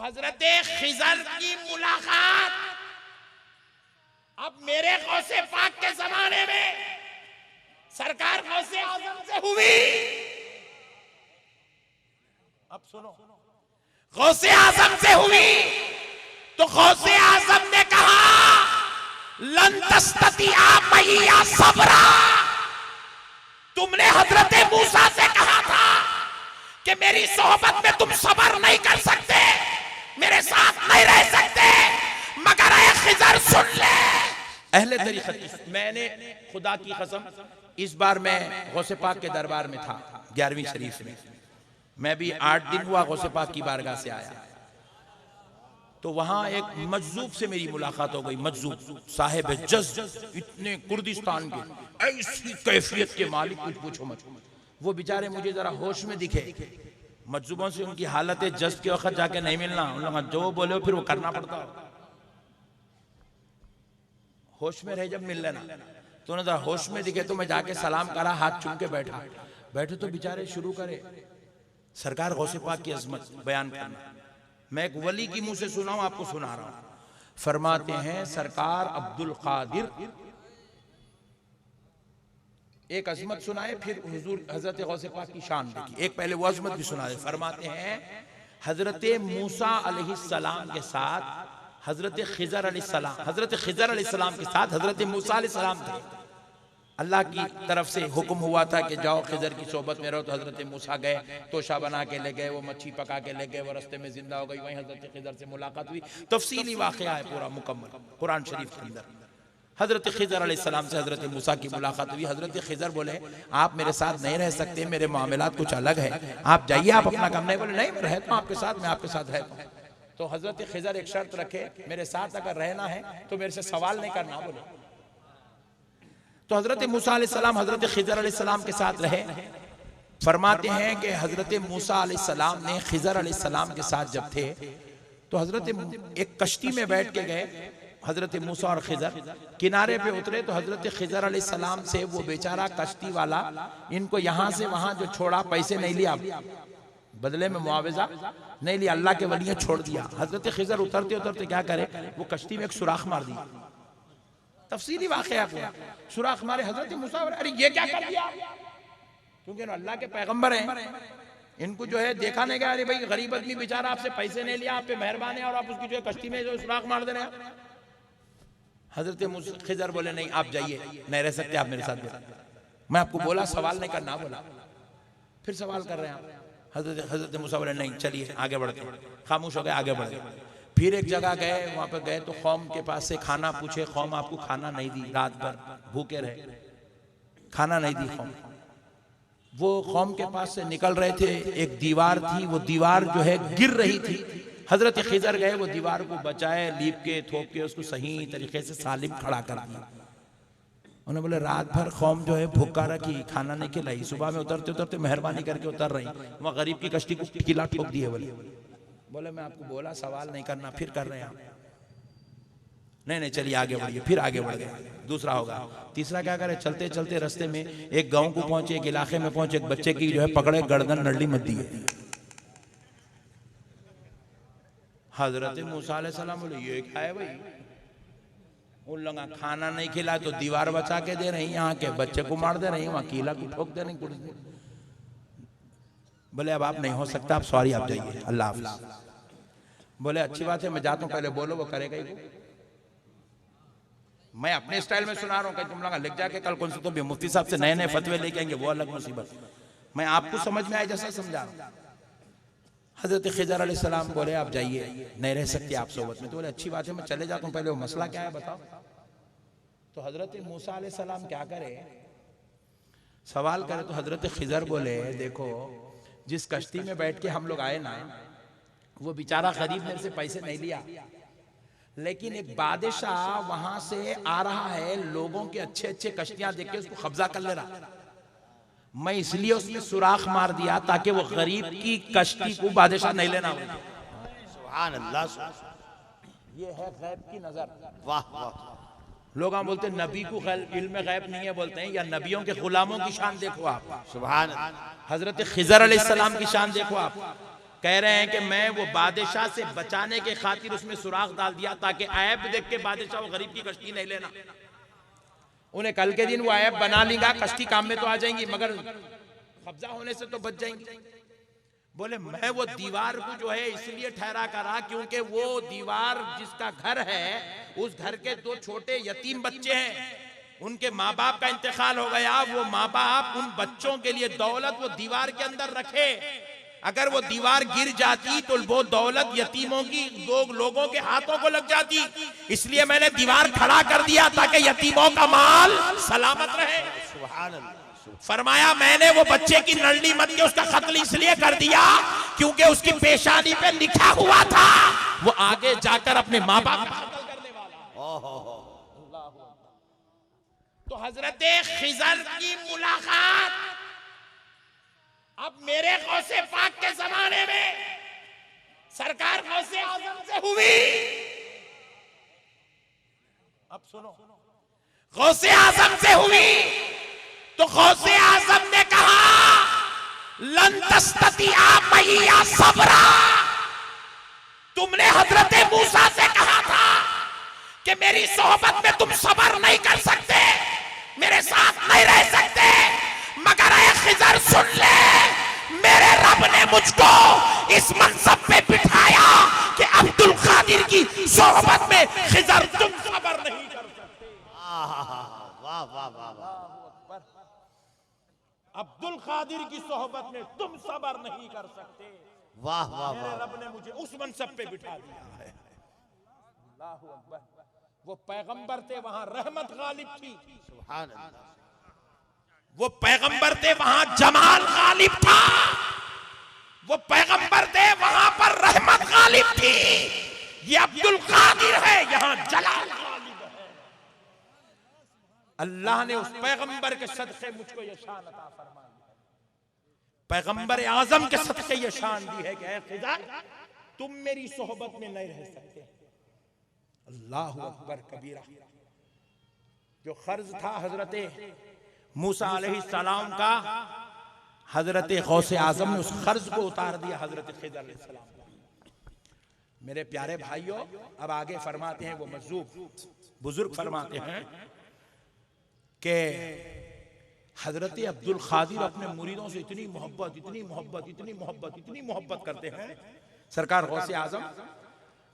हजरत खिजर की मुलाकात अब मेरे गौसे पाक के जमाने में सरकार गौसे आजम से हुई। अब सुनो, गौसे आजम से हुई तो गौसे आजम ने कहा लन तस्ततिया मैया सबरा। तुमने हजरत मूसा से कहा था कि मेरी सोहबत में तुम सब्र नहीं कर सकते, मेरे साथ नहीं रह सकते, मगर ऐ खिजर सुन ले। अहले तरीक़त, मैंने खुदा की कसम इस बार मैं गौसे पाक के दरबार में था 11वीं शरीफ में। मैं भी 8 दिन हुआ गौसे पाक की बारगाह से आया, तो वहां एक मजजूब से मेरी मुलाकात हो गई। मजजूब साहिब जज्ब, इतने कुर्दिस्तान के, ऐसी कैफियत के मालिक कुछ पूछो मत। वो बेचारे मुझे जरा होश में दिखे। मजजूबों से उनकी हालत जज्ब के वक्त जाके नहीं मिलना, उन लोग जो बोले फिर वो करना पड़ता। होश में रहे जब मिल लेना। तो उन्हें जरा होश में दिखे तो मैं जाके सलाम करा, हाथ चूम के बैठे तो बेचारे शुरू करे सरकार गौसे पाक की अजमत बयान करना। मैं एक वली की मुंह से सुना हूं, आपको सुना रहा हूं। फरमाते हैं सरकार अब्दुल कादिर, एक अजमत सुनाए, फिर हुजूर हजरत गौसे पाक की शान देखी। एक पहले वो अजमत भी सुना दे। फरमाते हैं हजरत मूसा अलैहिस्सलाम के साथ हजरत खिजर अलैहिस्सलाम, हजरत खिजर अलैहिस्सलाम के साथ हजरत मूसा अलैहिस्सलाम थे। अल्लाह की तरफ से हुक्म हुआ था कि जाओ खिजर की सोबत में रहो। तो हजरत मूसा गए, तोशा बना के ले गए, वो मच्छी पका के ले गए, वो रास्ते में जिंदा हो गई। वहीं हजरत खिजर से मुलाकात हुई। तफसीली वाक़या है पूरा मुकम्मल कुरान शरीफ के अंदर। हजरत खिजर अलैहिस्सलाम से हजरत मूसा की मुलाकात हुई। हजरत खिजर बोले आप मेरे साथ नहीं रह सकते, मेरे मामलात कुछ अलग है, आप जाइए, आप अपना काम। नहीं बोले नहीं मैं रहता हूँ आपके साथ, मैं आपके साथ रहता हूँ। तो हजरत खिजर एक शर्त रखे, मेरे साथ अगर रहना है तो मेरे से सवाल नहीं करना बोले। तो हजरत मूसा अलैहिस्सलाम हजरत खिजर अलैहिस्सलाम के साथ रहे। फरमाते हैं कि हजरत मूसा अलैहिस्सलाम ने खिजर अलैहिस्सलाम के साथ जब थे तो हजरत एक कश्ती में बैठ के गए। हजरत मूसा और खिजर किनारे पे उतरे तो हजरत खिजर अलैहिस्सलाम से वो बेचारा कश्ती वाला इनको यहां से वहां जो छोड़ा, पैसे नहीं लिया, बदले में मुआवजा नहीं लिया, अल्लाह के वलियां छोड़ दिया। हजरत खिजर उतरते उतरते क्या करे, वो कश्ती में एक सुराख मार दी। तफसीली वाक़या पूरा सुराख मारे। हजरत मूसा अरे ये क्या कर दिया, क्योंकि अल्लाह के पैगंबर हैं, इनको जो है देखा नहीं गया। अरे भाई गरीब आदमी बेचारा आपसे पैसे नहीं लिया, आप पे मेहरबान है, और आप उसकी जो है कश्ती में जो सुराख मार दे रहे हैं। हजरत खिजर बोले नहीं आप जाइए, नहीं रह सकते आप मेरे साथ। मैं आपको बोला सवाल नहीं करना बोला, फिर सवाल कर रहे हैं आप। हजरत मूसा बोले नहीं चलिए आगे बढ़ते हैं। खामोश हो गए, आगे बढ़ गए। फिर एक जगह गए, वहां पर गए तो कौम के पास से खाना पूछे, कौम आपको खाना नहीं दी, रात भर भूखे रहे, खाना नहीं दी कौम। वो कौम के पास से निकल रहे थे, एक दीवार थी, वो दीवार जो है गिर रही थी। हजरत खिजर गए, वो दीवार को बचाए, लीप के थोप के उसको सही तरीके से सालिम खड़ा कर दिया। उन्होंने बोले रात भर कौम जो है भूखा रखी, खाना नहीं खिलाई, सुबह में उतरते उतरते मेहरबानी करके उतर रही, वहाँ गरीब की कश्ती को किला ठोक दिए। बोले मैं आपको बोला सवाल नहीं करना, फिर कर रहे हैं आप। नहीं चलिए आगे बढ़िए, फिर आगे बढ़ गए। दूसरा होगा, तीसरा क्या करे, चलते चलते रास्ते में एक गांव को पहुंचे, एक इलाके में पहुंचे, एक बच्चे की जो है पकड़े, गर्दन नडली मत दी। हजरत मूसा अलैहिस्सलाम बोले ये क्या है भाई, उन लोग खाना नहीं खिला तो दीवार बचा के दे रही, यहाँ के बच्चे को मार दे रही, वहाँ किला को ठोक दे रही। बोले अब आप नहीं हो सकता, आप सॉरी आप जाइए, अल्लाह हाफ़िज़। बोले अच्छी बात है मैं जाता हूँ, पहले बोलो वो करेगा ही। मैं अपने स्टाइल में सुना रहा हूँ, तुम लोग लिख जाके कल कौन से तो भी मुफ्ती साहब से नए नए फतवे लेके आएंगे, वो अलग मुसीबत। मैं आपको समझ में आए जैसा समझा रहा हूँ। हजरत खिजर अलैहिस्सलाम बोले आप जाइए, नहीं रह सकते आप सोबत में। तो बोले अच्छी बात है मैं चले जाता हूँ, पहले वो मसला क्या है बताओ। तो हजरत मूसा अलैहिस्सलाम क्या करे, सवाल करे। तो हजरत खिजर बोले देखो जिस कश्ती में बैठ के हम लोग आए ना, वो बेचारा गरीब मेरे से पैसे नहीं लिया, लेकिन एक बादशाह वहां से आ रहा है, लोगों के अच्छे अच्छे कश्तियां देख के उसको कब्जा कर ले रहा। मैं इसलिए उसमें सुराख मार दिया ताकि वो गरीब की कश्ती को बादशाह नहीं लेना। सुभान अल्लाह, ये है गैब की नजर। वाह वाह। लोग हम बोलते हैं नबी को इल्म गैब नहीं है, बोलते हैं या नबियों के गुलामों की शान देखो आप। सुभान। हजरत खिजर अलैहिस्सलाम की शान देखो आप। कह रहे हैं कि मैं वो बादशाह से बचाने के खातिर उसमें सुराख डाल दिया ताकि ऐब देख के बादशाह वो गरीब की कश्ती नहीं लेना। उन्हें कल के दिन वो ऐब बना लेगा, कश्ती काम में तो आ जाएंगी मगर कब्जा होने से तो बच जाएंगी। बोले मैं वो दीवार को जो है इसलिए ठहरा करा क्योंकि वो दीवार जिसका घर है उस घर के 2 छोटे यतीम बच्चे हैं, उनके माँ बाप का इंतकाल हो गया। वो माँ बाप उन बच्चों के लिए दौलत वो दीवार के अंदर रखे, अगर वो दीवार गिर जाती तो वो दौलत यतीमों की 2 लोगों के हाथों को लग जाती। इसलिए मैंने दीवार खड़ा कर दिया ताकि यतीमों का माल सलामत रहे। सुभान अल्लाह। फरमाया मैंने वो बच्चे की नलनी मत के उसका कत्ल इसलिए कर दिया क्योंकि उसकी पेशानी पे लिखा हुआ था वो आगे जाकर अपने माँ बाप का कत्ल करने वाला। तो हजरत खिजर की मुलाकात अब मेरे गौसे पाक के जमाने में सरकार गौसे आजम से हुई। अब सुनो, गौसे आजम से हुई तो गौसे आजम ने कहा लन तस्ततिया मैया सबरा। तुमने हजरत मूसा से कहा था कि मेरी सोहबत में तुम सब्र नहीं कर सकते, मेरे साथ नहीं रह सकते, मगर ऐ खिजर सुन ले, मेरे रब ने मुझको इस मनसब पे बिठाया कि अब्दुल कादिर की सोहबत में खिजर तुम सब्र नहीं कर सकते। वाह वाह वाह वाह। अब्दुल कादिर की सोहबत में तुम सब्र नहीं कर सकते। वाह वाह। मेरे रब ने मुझे उस मनसब पे बिठा दिया है। अल्लाहु अकबर। वो पैगंबर थे, वहां रहमत गालिब थी। सुभान अल्लाह। वो पैगंबर थे, वहां जमाल गालिब था। वो पैगंबर थे, वहां पर रहमत गालिब थी। ये अब्दुल कादिर है, यहां जलाल गालिब है। अल्लाह ने उस पैगंबर के सदक़े मुझको ये शान अता फरमाई है। पैगंबर आजम के सदक़े ये शान दी है कि ऐ खिजर तुम मेरी सोहबत में नहीं रह सकते। अल्लाहु अकबर कबीरा। जो खर्ज था हजरत मूसा अलैहिस्सलाम का, हजरत गौसे आजम ने उस खर्ज को उतार दिया हजरत खिजर अलैहिस्सलाम का। मेरे प्यारे भाइयों, अब आगे फरमाते हैं वो मज़ूब बुजुर्ग फरमाते हैं कि हजरत अब्दुल कादिर अपने मुरीदों से इतनी मोहब्बत इतनी मोहब्बत इतनी मोहब्बत इतनी मोहब्बत करते हैं सरकार गौसे आजम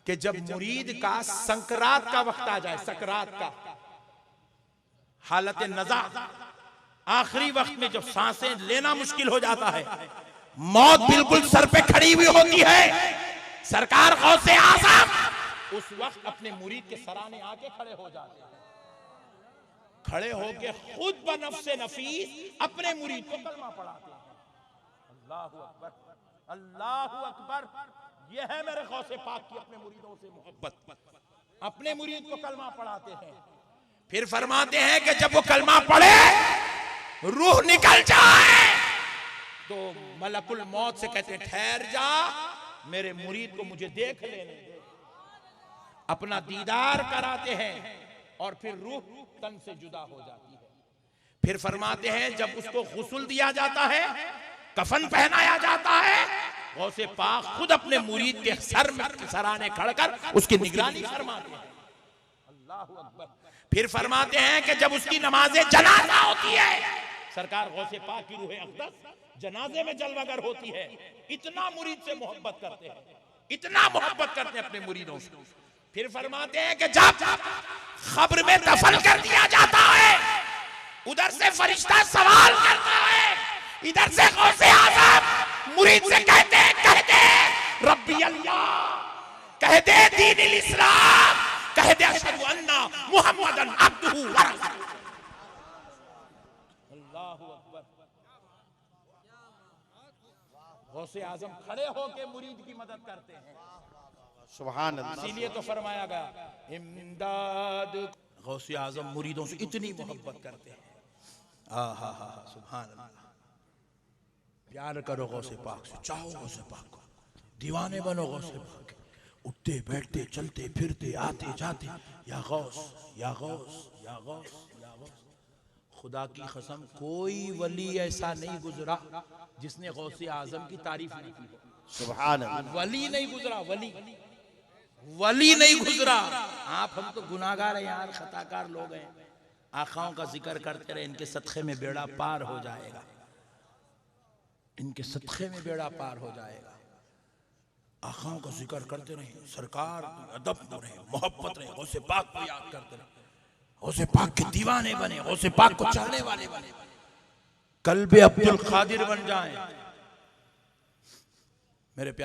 कि जब मुरीद का संकरात का वक्त आ जाए, सकरात का हालत नज़ा, आखिरी वक्त में जब सांसें लेना मुश्किल हो जाता है, मौत बिल्कुल सर पे खड़ी हुई होती है, सरकार गौसे आजम उस वक्त अपने मुरीद के सराने आके खड़े हो जाते हैं। खड़े होके खुद बनफ्से नफीस अपने मुरीद को कलमा पढ़ाते हैं। अल्लाहु अकबर, अल्लाहु अकबर। यह है मेरे गौसे पाक की अपने मुरीदों से मोहब्बत। अपने मुरीद को कलमा पढ़ाते हैं, फिर फरमाते हैं कि जब वो कलमा पढ़े रूह निकल जाए तो मलकुल मौत से कहते ठहर जा, मेरे मुरीद को मुझे देख लेने दे। अपना दीदार कराते हैं और फिर रूह तन से जुदा हो जाती है। फिर फरमाते हैं जब उसको गुस्ल दिया जाता है, कफन पहनाया जाता है, गौसे पाक खुद अपने मुरीद के सर में सराने खड़कर उसकी निगरानी फरमाते हैं। अल्लाहु अकबर। फिर फरमाते हैं कि जब उसकी नमाज़े जनाजा होती है, सरकार गौसे पाक की रूह अक़दस जनाजे में जलवागर होती है। इतना मुरीद से मोहब्बत करते हैं, इतना मोहब्बत करते हैं अपने मुरीदों से। फिर फरमाते हैं कि जब खब्र में दफन कर दिया जाता है, उधर से फरिश्ता सवाल करता है, इधर से गौसे आज़म मुरीद से कहते हैं, कह दे रब्बी अल्लाह, कह दे दीन इस्लाम, कह दे अशहदु अन्ना मुहम्मदन अब्दुहु व रसूलुहु। अल्लाहु अकबर। गौसे आज़म खड़े होकर मुरीद की मदद करते हैं। सुभान अल्लाह। इसीलिए तो फरमाया गया इमदाद। गौसे आज़म मुरीदों से इतनी मोहब्बत करते हैं। हा सुभान अल्लाह। प्यार करो गौसे पाक से, चाहो गौसे पाक को, दीवाने बनो गौसे पाक। उठते बैठते चलते फिरते आते जाते या गौस या गौस या गौस या गौस। खुदा की कसम कोई वली ऐसा नहीं गुजरा जिसने गौसे आज़म की तारीफ नहीं की। सुभान अल्लाह। वली नहीं गुजरा, वली नहीं गुजरा। आप हम तो गुनाहगार हैं यार, खताकार लोग हैं। आखाओं का जिक्र करते रहे, इनके सदक़े में बेड़ा पार हो जाएगा, इनके सदक़े में बेड़ा पार हो जाएगा। आखाओं का जिक्र करते रहे, सरकार अदब में रहे, मोहब्बत रहे, गौसे पाक को याद करते रहे, गौसे पाक के दीवाने बने, गौसे पाक को चाहने वाले बने, कल्बे अब्दुल कादिर बन जाएं। मेरे प्यारे